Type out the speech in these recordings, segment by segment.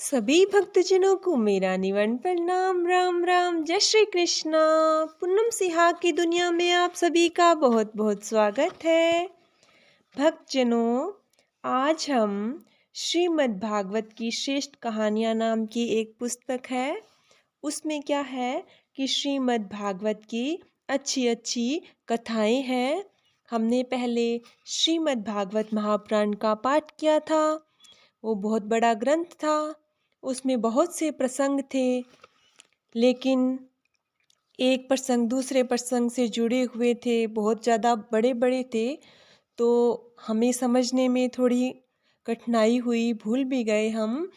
सभी भक्तजनों को मेरा निवन प्रणाम। राम राम, जय श्री कृष्णा। पूनम सिहा की दुनिया में आप सभी का बहुत बहुत स्वागत है। भक्तजनों, आज हम श्रीमद् भागवत की श्रेष्ठ कहानियाँ नाम की एक पुस्तक है। उसमें क्या है कि श्रीमद् भागवत की अच्छी अच्छी कथाएं हैं। हमने पहले श्रीमद् भागवत महापुराण का पाठ किया था। वो बहुत बड़ा ग्रंथ था, उसमें बहुत से प्रसंग थे, लेकिन एक प्रसंग दूसरे प्रसंग से जुड़े हुए थे, बहुत ज़्यादा बड़े बड़े थे, तो हमें समझने में थोड़ी कठिनाई हुई, भूल भी गए हम।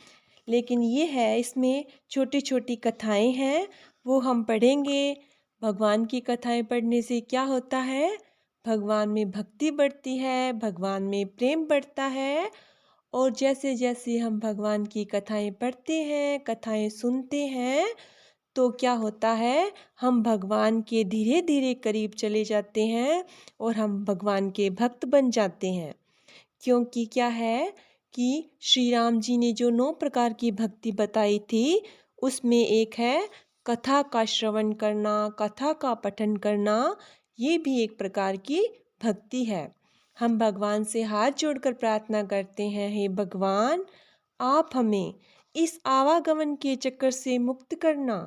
लेकिन ये है, इसमें छोटी छोटी कथाएं हैं, वो हम पढ़ेंगे। भगवान की कथाएं पढ़ने से क्या होता है? भगवान में भक्ति बढ़ती है, भगवान में प्रेम बढ़ता है। और जैसे जैसे हम भगवान की कथाएं पढ़ते हैं, कथाएं सुनते हैं, तो क्या होता है? हम भगवान के धीरे धीरे करीब चले जाते हैं और हम भगवान के भक्त बन जाते हैं। क्योंकि क्या है कि श्री राम जी ने जो 9 प्रकार की भक्ति बताई थी, उसमें एक है कथा का श्रवण करना, कथा का पठन करना। ये भी एक प्रकार की भक्ति है। हम भगवान से हाथ जोड़कर प्रार्थना करते हैं, हे भगवान, आप हमें इस आवागमन के चक्कर से मुक्त करना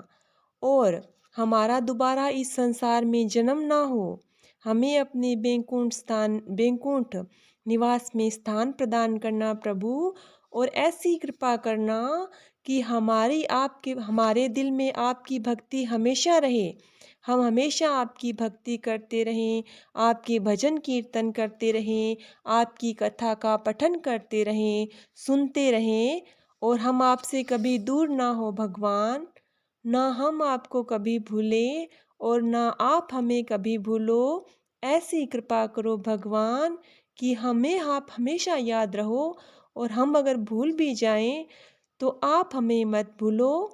और हमारा दोबारा इस संसार में जन्म ना हो। हमें अपने बैकुंठ निवास में स्थान प्रदान करना प्रभु, और ऐसी कृपा करना कि हमारे दिल में आपकी भक्ति हमेशा रहे। हम हमेशा आपकी भक्ति करते रहें, आपके भजन कीर्तन करते रहें, आपकी कथा का पठन करते रहें, सुनते रहें, और हम आपसे कभी दूर ना हो भगवान। ना हम आपको कभी भूलें और ना आप हमें कभी भूलो। ऐसी कृपा करो भगवान कि हमें आप हमेशा याद रहो, और हम अगर भूल भी जाएं तो आप हमें मत भूलो।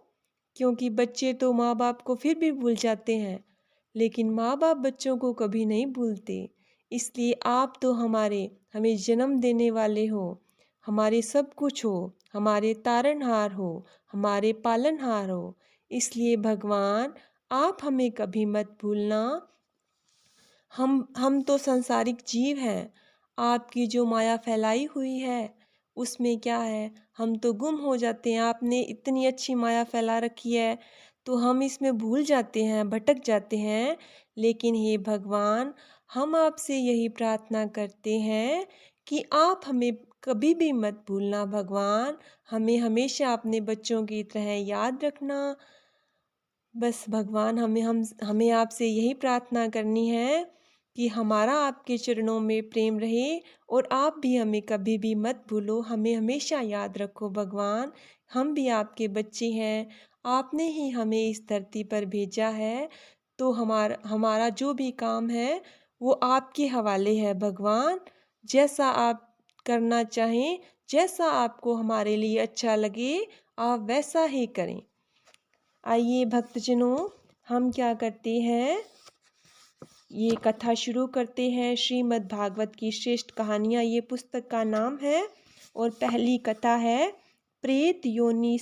क्योंकि बच्चे तो माँ बाप को फिर भी भूल जाते हैं, लेकिन माँ बाप बच्चों को कभी नहीं भूलते। इसलिए आप तो हमें जन्म देने वाले हो, हमारे सब कुछ हो, हमारे तारनहार हो, हमारे पालनहार हो। इसलिए भगवान, आप हमें कभी मत भूलना। हम तो संसारिक जीव हैं। आपकी जो माया फैलाई हुई है, उसमें क्या है, हम तो गुम हो जाते हैं। आपने इतनी अच्छी माया फैला रखी है, तो हम इसमें भूल जाते हैं, भटक जाते हैं। लेकिन हे भगवान, हम आपसे यही प्रार्थना करते हैं कि आप हमें कभी भी मत भूलना भगवान। हमें हमेशा अपने बच्चों की तरह याद रखना। बस भगवान, हमें आपसे यही प्रार्थना करनी है कि हमारा आपके चरणों में प्रेम रहे, और आप भी हमें कभी भी मत भूलो, हमें हमेशा याद रखो भगवान। हम भी आपके बच्चे हैं, आपने ही हमें इस धरती पर भेजा है, तो हमारा हमारा जो भी काम है वो आपके हवाले है भगवान। जैसा आप करना चाहें, जैसा आपको हमारे लिए अच्छा लगे, आप वैसा ही करें। आइए भक्तजनों, हम क्या करते हैं, ये कथा शुरू करते हैं। श्रीमद् भागवत की श्रेष्ठ कहानियाँ, ये पुस्तक का नाम है। और पहली कथा है प्रेत योनि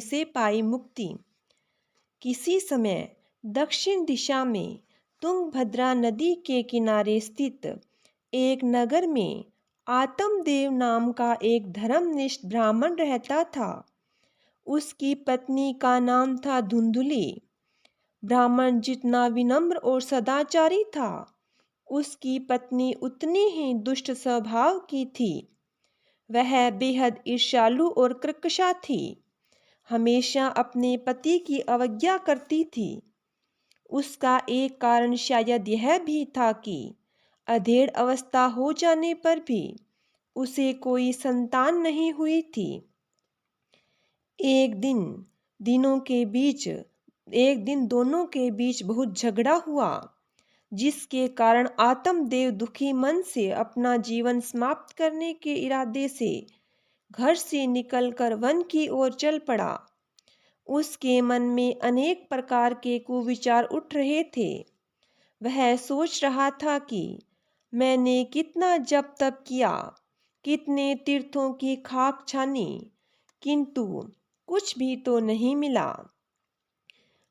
से पाई मुक्ति। किसी समय दक्षिण दिशा में तुंगभद्रा नदी के किनारे स्थित एक नगर में आत्मदेव नाम का एक धर्मनिष्ठ ब्राह्मण रहता था। उसकी पत्नी का नाम था धुंधुली। ब्राह्मण जितना विनम्र और सदाचारी था, उसकी पत्नी उतनी ही दुष्ट स्वभाव की थी। वह बेहद ईर्ष्यालु और कृपक्षा थी, हमेशा अपने पति की अवज्ञा करती थी। उसका एक कारण शायद यह भी था कि अधेड़ अवस्था हो जाने पर भी उसे कोई संतान नहीं हुई थी। एक दिन दोनों के बीच बहुत झगड़ा हुआ, जिसके कारण आत्मदेव दुखी मन से अपना जीवन समाप्त करने के इरादे से घर से निकलकर वन की ओर चल पड़ा। उसके मन में अनेक प्रकार के कुविचार उठ रहे थे। वह सोच रहा था कि मैंने कितना जप तप किया, कितने तीर्थों की खाक छानी, किंतु कुछ भी तो नहीं मिला।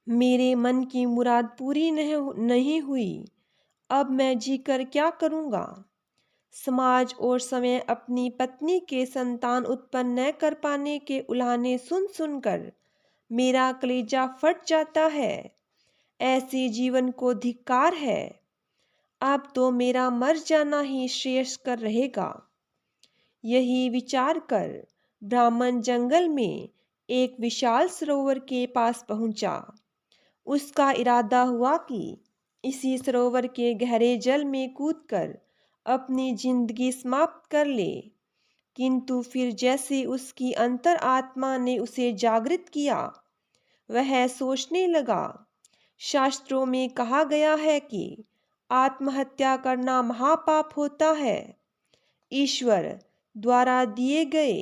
मेरे मन की मुराद पूरी नहीं हुई। अब मैं जीकर क्या करूँगा। समाज और समय अपनी पत्नी के संतान उत्पन्न न कर पाने के उल्हाने सुन सुनकर मेरा कलेजा फट जाता है। ऐसे जीवन को धिक्कार है। अब तो मेरा मर जाना ही श्रेयस्कर रहेगा। यही विचार कर ब्राह्मण जंगल में एक विशाल सरोवर के पास पहुंचा। उसका इरादा हुआ कि इसी सरोवर के गहरे जल में कूदकर अपनी जिंदगी समाप्त कर ले, किंतु फिर जैसे उसकी अंतर आत्मा ने उसे जागृत किया, वह सोचने लगा, शास्त्रों में कहा गया है कि आत्महत्या करना महापाप होता है। ईश्वर द्वारा दिए गए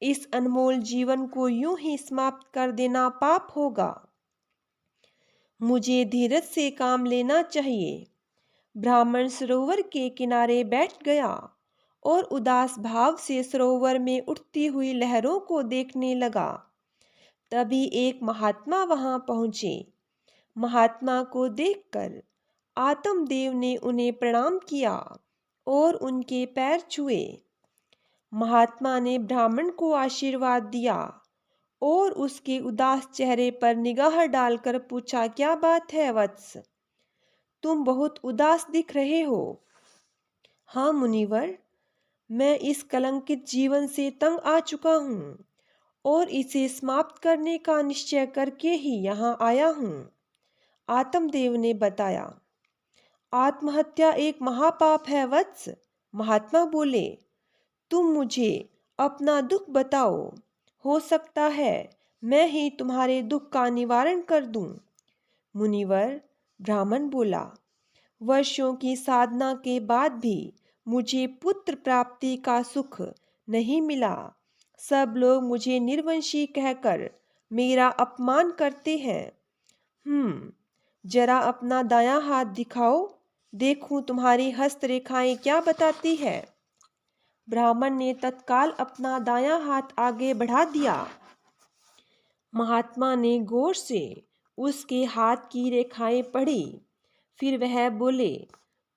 इस अनमोल जीवन को यूं ही समाप्त कर देना पाप होगा। मुझे धीरज से काम लेना चाहिए। ब्राह्मण सरोवर के किनारे बैठ गया और उदास भाव से सरोवर में उठती हुई लहरों को देखने लगा। तभी एक महात्मा वहां पहुंचे। महात्मा को देखकर आत्मदेव ने उन्हें प्रणाम किया और उनके पैर छुए। महात्मा ने ब्राह्मण को आशीर्वाद दिया और उसके उदास चेहरे पर निगाह डालकर पूछा, क्या बात है वत्स, तुम बहुत उदास दिख रहे हो। हाँ मुनिवर, मैं इस कलंकित जीवन से तंग आ चुका हूँ और इसे समाप्त करने का निश्चय करके ही यहाँ आया हूँ, आत्मदेव ने बताया। आत्महत्या एक महापाप है वत्स, महात्मा बोले। तुम मुझे अपना दुख बताओ, हो सकता है मैं ही तुम्हारे दुख का निवारण कर दूं। मुनिवर, ब्राह्मण बोला, वर्षों की साधना के बाद भी मुझे पुत्र प्राप्ति का सुख नहीं मिला। सब लोग मुझे निर्वंशी कहकर मेरा अपमान करते हैं। जरा अपना दायां हाथ दिखाओ, देखूं तुम्हारी हस्तरेखाएं क्या बताती है। ब्राह्मण ने तत्काल अपना दायां हाथ आगे बढ़ा दिया। महात्मा ने गौर से उसके हाथ की रेखाएं पढ़ी। फिर वह बोले,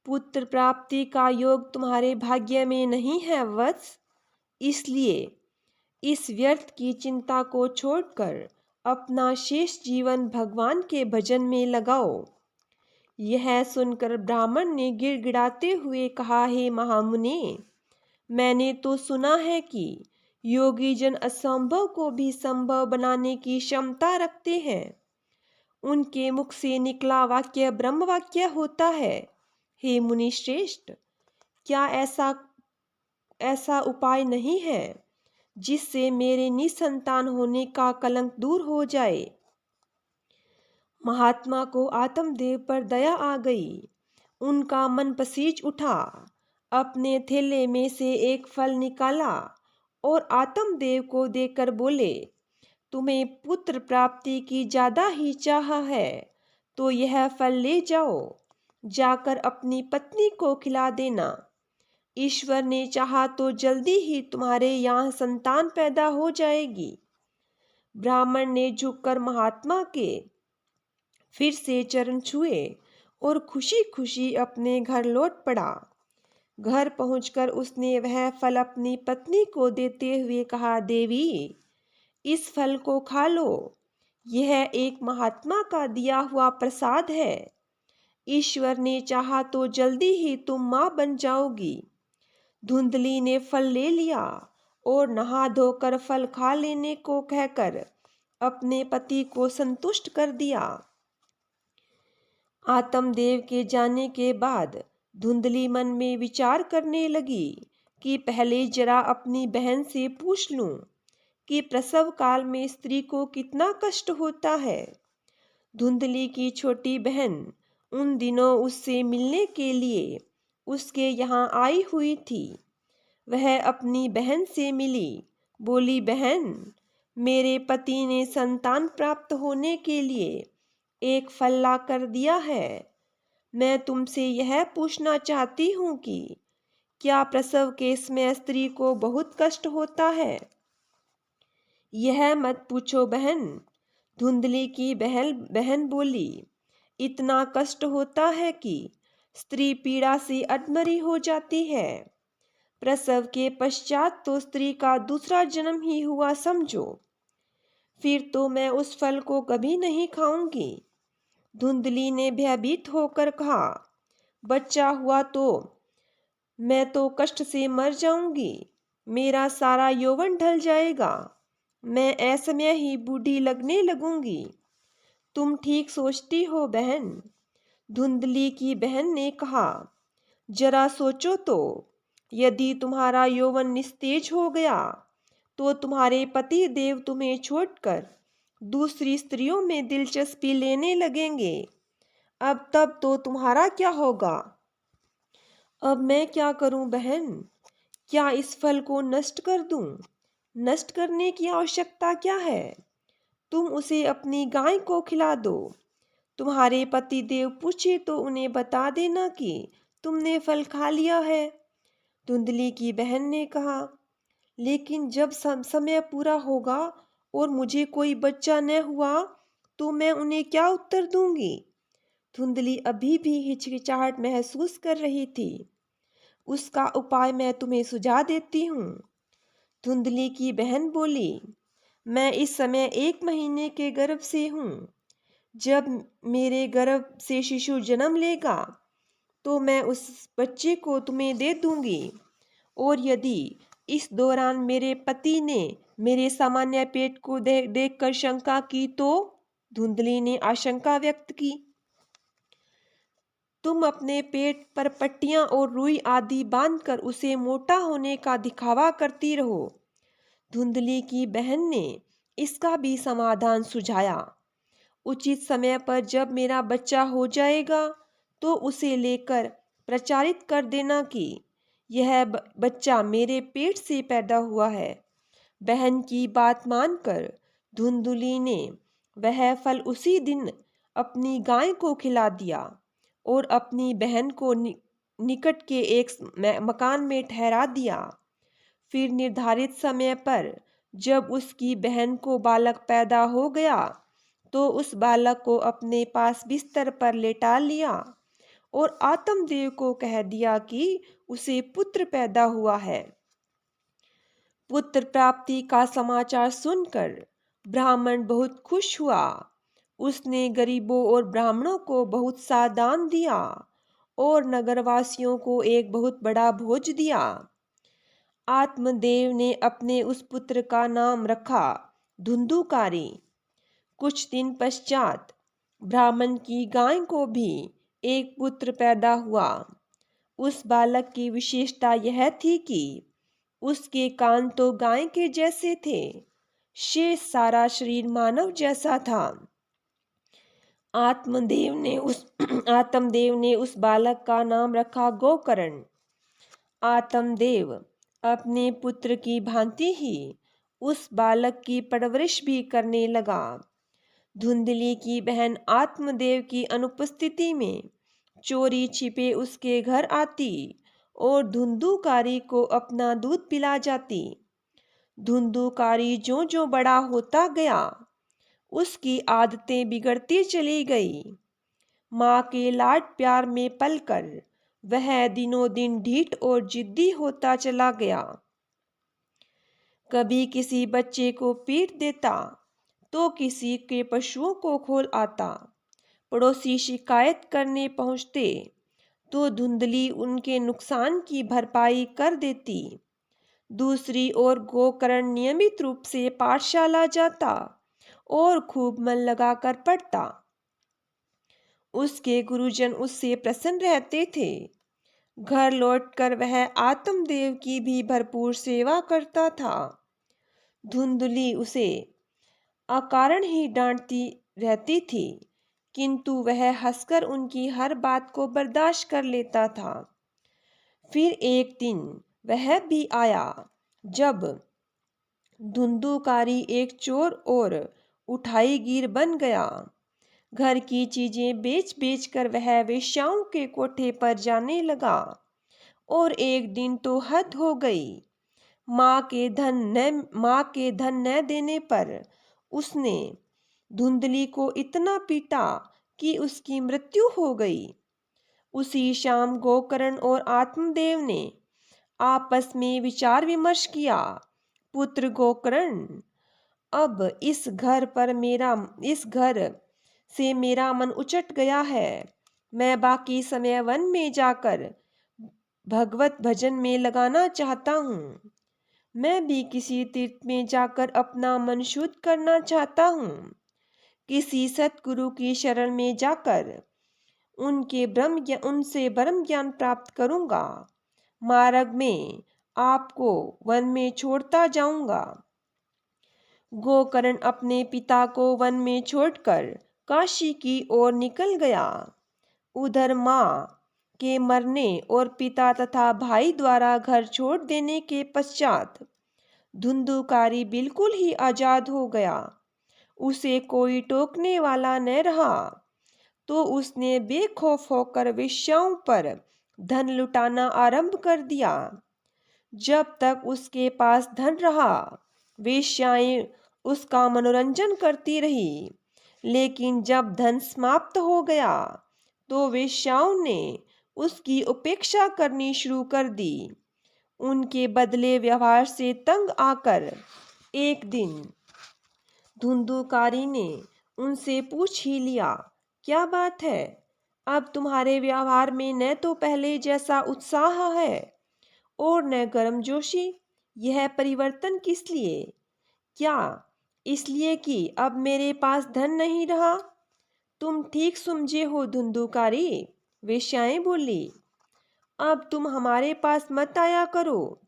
पुत्र प्राप्ति का योग तुम्हारे भाग्य में नहीं है वत्स, इसलिए इस व्यर्थ की चिंता को छोड़कर अपना शेष जीवन भगवान के भजन में लगाओ। यह सुनकर ब्राह्मण ने गिड़गिड़ाते हुए कहा, हे महामुने, मैंने तो सुना है कि योगी जन असंभव को भी संभव बनाने की क्षमता रखते हैं। उनके मुख से निकला वाक्य ब्रह्म वाक्य होता है। हे मुनि श्रेष्ठ, क्या ऐसा उपाय नहीं है जिससे मेरे निसंतान होने का कलंक दूर हो जाए। महात्मा को आत्मदेव पर दया आ गई। उनका मन पसीज उठा। अपने थैले में से एक फल निकाला और आत्मदेव को देकर बोले, तुम्हें पुत्र प्राप्ति की ज्यादा ही चाह है तो यह फल ले जाओ, जाकर अपनी पत्नी को खिला देना। ईश्वर ने चाहा तो जल्दी ही तुम्हारे यहाँ संतान पैदा हो जाएगी। ब्राह्मण ने झुककर महात्मा के फिर से चरण छुए और खुशी खुशी अपने घर लौट पड़ा। घर पहुंचकर उसने वह फल अपनी पत्नी को देते हुए कहा, देवी, इस फल को खा लो। यह एक महात्मा का दिया हुआ प्रसाद है। ईश्वर ने चाहा तो जल्दी ही तुम मां बन जाओगी। धुंधली ने फल ले लिया और नहा धोकर फल खा लेने को कहकर अपने पति को संतुष्ट कर दिया। आत्मदेव के जाने के बाद धुंधली मन में विचार करने लगी कि पहले जरा अपनी बहन से पूछ लूं कि प्रसव काल में स्त्री को कितना कष्ट होता है। धुंधली की छोटी बहन उन दिनों उससे मिलने के लिए उसके यहाँ आई हुई थी। वह अपनी बहन से मिली, बोली, बहन, मेरे पति ने संतान प्राप्त होने के लिए एक फल ला कर दिया है। मैं तुमसे यह पूछना चाहती हूँ कि क्या प्रसव के समय स्त्री को बहुत कष्ट होता है? यह मत पूछो बहन, धुंधली की बहन बोली। इतना कष्ट होता है कि स्त्री पीड़ा से अधमरी हो जाती है। प्रसव के पश्चात तो स्त्री का दूसरा जन्म ही हुआ समझो। फिर तो मैं उस फल को कभी नहीं खाऊंगी। धुंधली ने भयभीत होकर कहा, बच्चा हुआ तो मैं तो कष्ट से मर जाऊंगी। मेरा सारा यौवन ढल जाएगा। मैं असमय ही बूढ़ी लगने लगूंगी। तुम ठीक सोचती हो बहन, धुंधली की बहन ने कहा। जरा सोचो तो, यदि तुम्हारा यौवन निस्तेज हो गया तो तुम्हारे पति देव तुम्हें छोड़कर दूसरी स्त्रियों में दिलचस्पी लेने लगेंगे। अब तब तो तुम्हारा क्या होगा? अब मैं क्या करूं बहन? क्या इस फल को नष्ट कर दूं? नष्ट करने की आवश्यकता क्या है? तुम उसे अपनी गाय को खिला दो। तुम्हारे पति देव पूछे तो उन्हें बता देना कि तुमने फल खा लिया है। धुंधली की बहन ने कहा, लेकिन जब समय पूरा होगा और मुझे कोई बच्चा न हुआ तो मैं उन्हें क्या उत्तर दूंगी? धुंधली अभी भी हिचकिचाहट महसूस कर रही थी। उसका उपाय मैं तुम्हें सुझा देती हूँ। धुंधली की बहन बोली, मैं इस समय 1 महीने के गर्भ से हूँ। जब मेरे गर्भ से शिशु जन्म लेगा तो मैं उस बच्चे को तुम्हें दे दूंगी। और यदि इस दौरान मेरे पति ने मेरे सामान्य पेट को देखकर शंका की तो? धुंधली ने आशंका व्यक्त की। तुम अपने पेट पर पट्टियां और रुई आदि बांधकर उसे मोटा होने का दिखावा करती रहो। धुंधली की बहन ने इसका भी समाधान सुझाया। उचित समय पर जब मेरा बच्चा हो जाएगा तो उसे लेकर प्रचारित कर देना कि यह बच्चा मेरे पेट से पैदा हुआ है। बहन की बात मानकर धुंधली ने वह फल उसी दिन अपनी गाय को खिला दिया और अपनी बहन को निकट के एक मकान में ठहरा दिया। फिर निर्धारित समय पर जब उसकी बहन को बालक पैदा हो गया तो उस बालक को अपने पास बिस्तर पर लेटा लिया और आत्मदेव को कह दिया कि उसे पुत्र पैदा हुआ है। पुत्र प्राप्ति का समाचार सुनकर ब्राह्मण बहुत खुश हुआ। उसने गरीबों और ब्राह्मणों को बहुत सा दान दिया और नगरवासियों को एक बहुत बड़ा भोज दिया। आत्मदेव ने अपने उस पुत्र का नाम रखा धुंधुकारी। कुछ दिन पश्चात ब्राह्मण की गाय को भी एक पुत्र पैदा हुआ। उस बालक की विशेषता यह थी कि उसके कान तो गाय के जैसे थे, शेष सारा शरीर मानव जैसा था। आत्मदेव ने उस बालक का नाम रखा गोकर्ण। आत्मदेव अपने पुत्र की भांति ही उस बालक की परवरिश भी करने लगा। धुंधली की बहन आत्मदेव की अनुपस्थिति में चोरी छिपे उसके घर आती और धुंधुकारी को अपना दूध पिला जाती। धुंधुकारी जो जो बड़ा होता गया उसकी आदतें बिगड़ती चली गई। माँ के लाड प्यार में पलकर वह दिनों दिन ढीठ और जिद्दी होता चला गया। कभी किसी बच्चे को पीट देता तो किसी के पशुओं को खोल आता। पड़ोसी शिकायत करने पहुंचते तो धुंधली उनके नुकसान की भरपाई कर देती। दूसरी ओर गोकर्ण नियमित रूप से पाठशाला जाता और खूब मन लगाकर पढ़ता। उसके गुरुजन उससे प्रसन्न रहते थे। घर लौटकर वह आत्मदेव की भी भरपूर सेवा करता था। धुंधली उसे अकारण ही डांटती रहती थी, किंतु वह हंसकर उनकी हर बात को बर्दाश्त कर लेता था। फिर एक दिन वह भी आया जब धुंधुकारी एक चोर और उठाईगीर बन गया। घर की चीजें बेच बेच कर वह वेश्याओं के कोठे पर जाने लगा और एक दिन तो हद हो गई। माँ के धन न देने पर उसने धुंधली को इतना पीटा कि उसकी मृत्यु हो गई। उसी शाम गोकर्ण और आत्मदेव ने आपस में विचार विमर्श किया। पुत्र गोकर्ण, अब इस घर से मेरा मन उचट गया है। मैं बाकी समय वन में जाकर भगवत भजन में लगाना चाहता हूँ। मैं भी किसी तीर्थ में जाकर अपना मन शुद्ध करना चाहता हूँ। किसी सतगुरु की शरण में जाकर उनसे ब्रह्म ज्ञान प्राप्त करूँगा। मार्ग में आपको वन में छोड़ता जाऊँगा। गोकर्ण अपने पिता को वन में छोड़कर काशी की ओर निकल गया। उधर माँ के मरने और पिता तथा भाई द्वारा घर छोड़ देने के पश्चात धुंधुकारी बिल्कुल ही आजाद हो गया। उसे कोई टोकने वाला न रहा, तो उसने बेखौफ होकर वेश्याओं पर धन लुटाना आरंभ कर दिया। जब तक उसके पास धन रहा, वेश्याएं उसका मनोरंजन करती रही। लेकिन जब धन समाप्त हो गया, तो वेश्याओं ने उसकी उपेक्षा करनी शुरू कर दी। उनके बदले व्यवहार से तंग आकर एक दिन धुंधुकारी ने उनसे पूछ ही लिया, क्या बात है? अब तुम्हारे व्यवहार में न तो पहले जैसा उत्साह है और न गर्मजोशी। यह परिवर्तन किस लिए? क्या इसलिए कि अब मेरे पास धन नहीं रहा? तुम ठीक समझे हो धुंधुकारी, वेश्याएं बोली। अब तुम हमारे पास मत आया करो।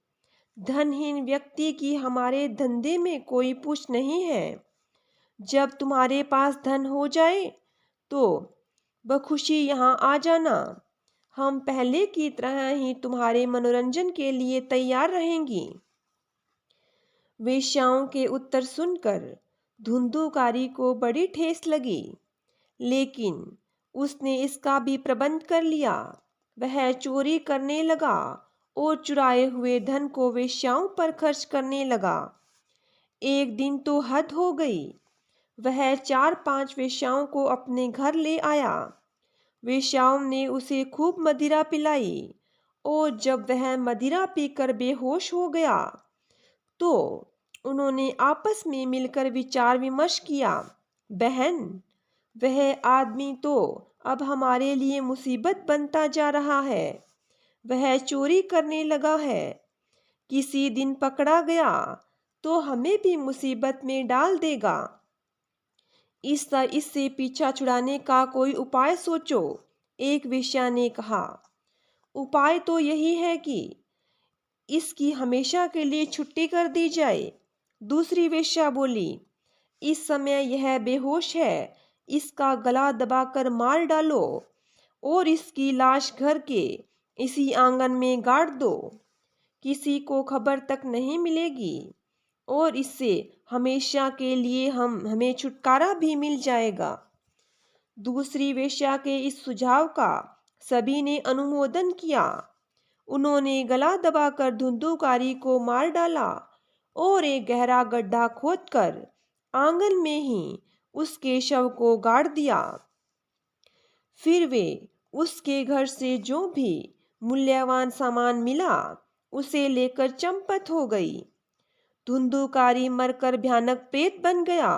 धनहीन व्यक्ति की हमारे धंधे में कोई पूछ नहीं है। जब तुम्हारे पास धन हो जाए तो बखुशी यहाँ आ जाना। हम पहले की तरह ही तुम्हारे मनोरंजन के लिए तैयार रहेंगी। वेश्याओं के उत्तर सुनकर धुंधुकारी को बड़ी ठेस लगी, लेकिन उसने इसका भी प्रबंध कर लिया। वह चोरी करने लगा और चुराए हुए धन को वेश्याओं पर खर्च करने लगा। एक दिन तो हद हो गई। वह 4-5 वेश्याओं को अपने घर ले आया। वेश्याओं ने उसे खूब मदिरा पिलाई और जब वह मदिरा पीकर बेहोश हो गया, तो उन्होंने आपस में मिलकर विचार विमर्श किया। बहन, वह आदमी तो अब हमारे लिए मुसीबत बनता जा रहा है। वह चोरी करने लगा है। किसी दिन पकड़ा गया तो हमें भी मुसीबत में डाल देगा। इससे पीछा छुड़ाने का कोई उपाय सोचो। एक वेश्या ने कहा। उपाय तो यही है कि इसकी हमेशा के लिए छुट्टी कर दी जाए। दूसरी वेश्या बोली, इस समय यह बेहोश है, इसका गला दबाकर मार डालो और इसकी लाश घर के इसी आंगन में गाड़ दो। किसी को खबर तक नहीं मिलेगी और इससे हमेशा के लिए हमें छुटकारा भी मिल जाएगा। दूसरी वेश्या के इस सुझाव का सभी ने अनुमोदन किया। उन्होंने गला दबाकर धुंधुकारी को मार डाला और एक गहरा गड्ढा खोदकर आंगन में ही उसके शव को गाड़ दिया। फिर वे उसके घर से जो भी मूल्यवान सामान मिला उसे लेकर चंपत हो गई। धुंधुकारी मरकर भयानक प्रेत बन गया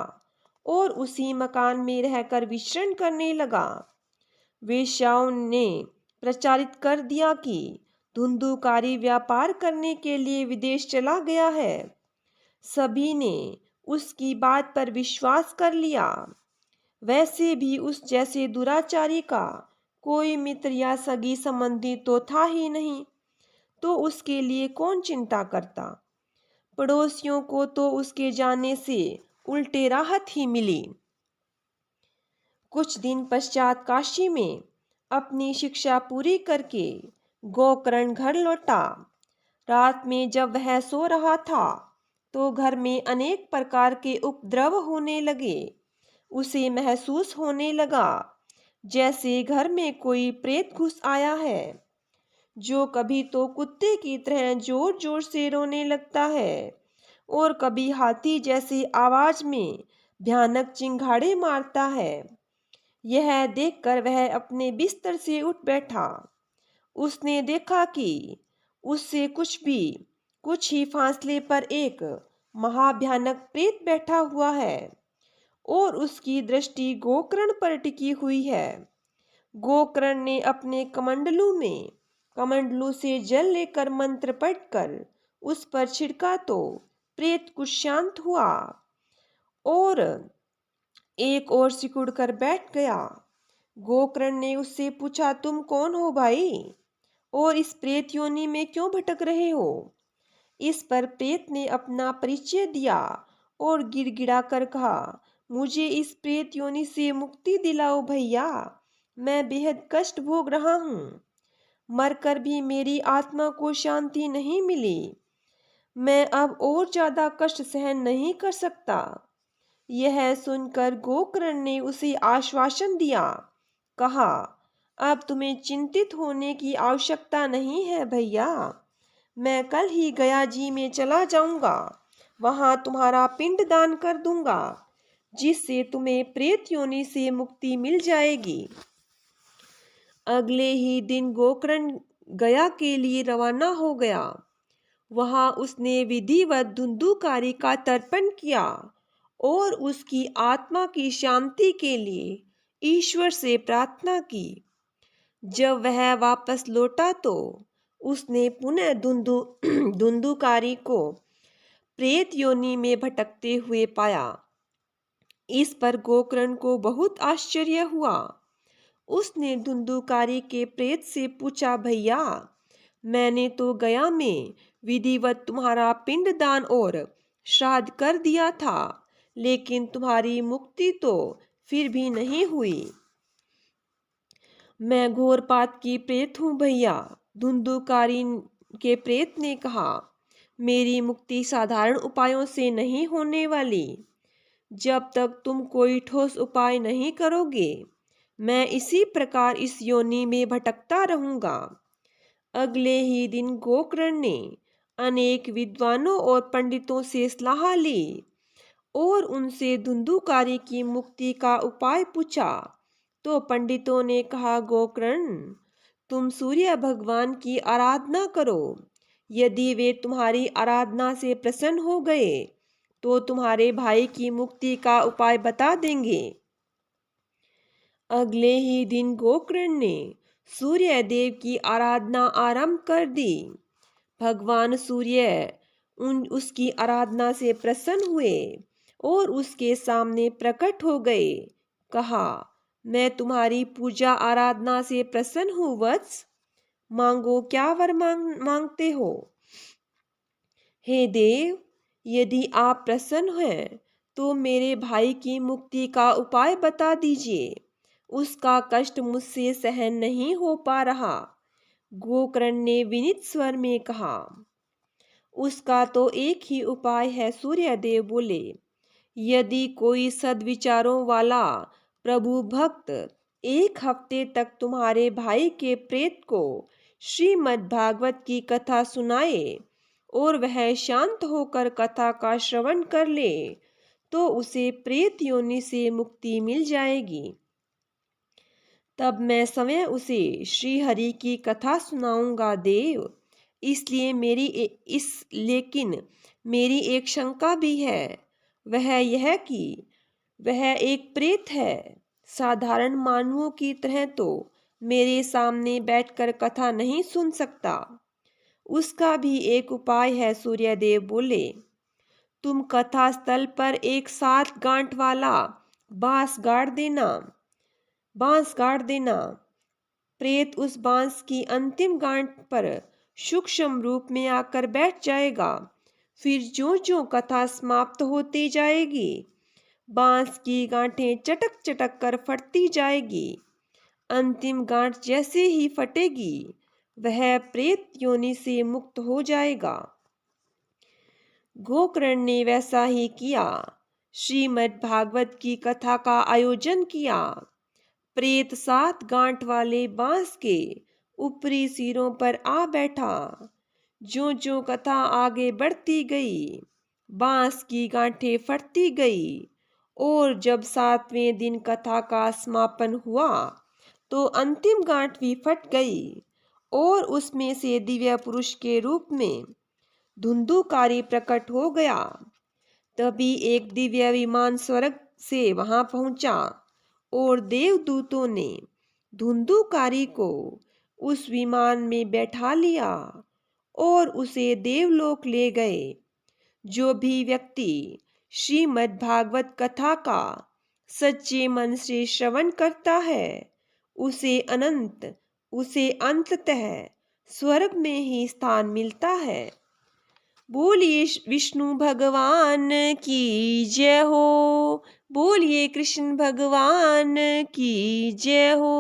और उसी मकान में रहकर विचरण करने लगा। वेश्याओं ने प्रचारित कर दिया कि धुंधुकारी व्यापार करने के लिए विदेश चला गया है। सभी ने उसकी बात पर विश्वास कर लिया। वैसे भी उस जैसे दुराचारी का कोई मित्र या सगी संबंधी तो था ही नहीं, तो उसके लिए कौन चिंता करता। पड़ोसियों को तो उसके जाने से उल्टे राहत ही मिली। कुछ दिन पश्चात काशी में अपनी शिक्षा पूरी करके गोकर्ण घर लौटा। रात में जब वह सो रहा था तो घर में अनेक प्रकार के उपद्रव होने लगे। उसे महसूस होने लगा जैसे घर में कोई प्रेत घुस आया है। जो कभी तो कुत्ते की तरह जोर जोर से रोने लगता है और कभी हाथी जैसी आवाज में भयानक चिंगाड़े मारता है। यह देखकर वह अपने बिस्तर से उठ बैठा। उसने देखा कि उससे कुछ ही फासले पर एक महाभयानक प्रेत बैठा हुआ है और उसकी दृष्टि गोकर्ण पर टिकी हुई है। गोकर्ण ने अपने कमंडलू से जल लेकर मंत्र पढ़कर उस पर छिड़का तो प्रेत कुछ शांत हुआ और एक ओर सिकुड़ कर बैठ गया। गोकर्ण ने उससे पूछा, तुम कौन हो भाई, और इस प्रेत योनि में क्यों भटक रहे हो? इस पर प्रेत ने अपना परिचय दिया और गिड़गिड़ा कर कहा, मुझे इस प्रेत योनि से मुक्ति दिलाओ भैया, मैं बेहद कष्ट भोग रहा हूँ। मरकर भी मेरी आत्मा को शांति नहीं मिली। मैं अब और ज्यादा कष्ट सहन नहीं कर सकता। यह सुनकर गोकर्ण ने उसे आश्वासन दिया। कहा, अब तुम्हें चिंतित होने की आवश्यकता नहीं है भैया, मैं कल ही गया जी में चला जाऊंगा, वहां तुम्हारा पिंड दान कर दूंगा, जिससे तुम्हें प्रेत योनि से मुक्ति मिल जाएगी। अगले ही दिन गोकर्ण गया के लिए रवाना हो गया। वहां उसने विधिवत धुंधुकारी का तर्पण किया और उसकी आत्मा की शांति के लिए ईश्वर से प्रार्थना की। जब वह वापस लौटा तो उसने पुनः धुंधुकारी को प्रेत योनि में भटकते हुए पाया। इस पर गोकर्ण को बहुत आश्चर्य हुआ। उसने धुंधुकारी के प्रेत से पूछा, भैया, मैंने तो गया में विधिवत तुम्हारा पिंडदान और श्राद्ध कर दिया था, लेकिन तुम्हारी मुक्ति तो फिर भी नहीं हुई। मैं घोरपात की प्रेत हूँ भैया, धुंधुकारी के प्रेत ने कहा। मेरी मुक्ति साधारण उपायों से नहीं होने वाली। जब तक तुम कोई ठोस उपाय नहीं करोगे, मैं इसी प्रकार इस योनि में भटकता रहूंगा। अगले ही दिन गोकर्ण ने अनेक विद्वानों और पंडितों से सलाह ली और उनसे धुंधुकारी की मुक्ति का उपाय पूछा। तो पंडितों ने कहा, गोकर्ण, तुम सूर्य भगवान की आराधना करो। यदि वे तुम्हारी आराधना से प्रसन्न हो गए तो तुम्हारे भाई की मुक्ति का उपाय बता देंगे। अगले ही दिन गोकर्ण ने सूर्य देव की आराधना आरंभ कर दी। भगवान सूर्य उसकी आराधना से प्रसन्न हुए और उसके सामने प्रकट हो गए। कहा, मैं तुम्हारी पूजा आराधना से प्रसन्न हूँ वत्स, मांगो, क्या वर मांगते हो? हे देव, यदि आप प्रसन्न हैं तो मेरे भाई की मुक्ति का उपाय बता दीजिए, उसका कष्ट मुझसे सहन नहीं हो पा रहा। गोकर्ण ने विनीत स्वर में कहा, उसका तो एक ही उपाय है, सूर्यदेव बोले। यदि कोई सद्विचारों वाला प्रभु भक्त एक हफ्ते तक तुम्हारे भाई के प्रेत को श्रीमद् भागवत की कथा सुनाए और वह शांत होकर कथा का श्रवण कर ले तो उसे प्रेत योनि से मुक्ति मिल जाएगी। तब मैं स्वयं उसे श्री हरि की कथा सुनाऊंगा देव। लेकिन मेरी एक शंका भी है, वह यह कि वह एक प्रेत है। साधारण मानवों की तरह तो मेरे सामने बैठकर कथा नहीं सुन सकता। उसका भी एक उपाय है, सूर्यदेव बोले। तुम कथा स्थल पर एक 7 गांठ वाला बांस गाड़ देना। प्रेत उस बांस की अंतिम गांठ पर सूक्ष्म रूप में आकर बैठ जाएगा। फिर ज्यों-ज्यों कथा समाप्त होती जाएगी, बांस की गांठें चटक चटक कर फटती जाएगी। अंतिम गांठ जैसे ही फटेगी, वह प्रेत योनि से मुक्त हो जाएगा। गोकर्ण ने वैसा ही किया। श्रीमद् भागवत की कथा का आयोजन किया। प्रेत 7 गांठ वाले बांस के ऊपरी सिरों पर आ बैठा। ज्यों ज्यों कथा आगे बढ़ती गई, बांस की गांठें फटती गई, और जब 7वें दिन कथा का समापन हुआ तो अंतिम गांठ भी फट गई और उसमें से दिव्य पुरुष के रूप में धुंधुकारी प्रकट हो गया। तभी एक दिव्य विमान स्वर्ग से वहां पहुंचा और देवदूतों ने धुंधुकारी को उस विमान में बैठा लिया और उसे देवलोक ले गए। जो भी व्यक्ति श्रीमद् भागवत कथा का सच्चे मन से श्रवण करता है उसे अंततः स्वर्ग में ही स्थान मिलता है। बोलिए विष्णु भगवान की जय हो। बोलिए कृष्ण भगवान की जय हो।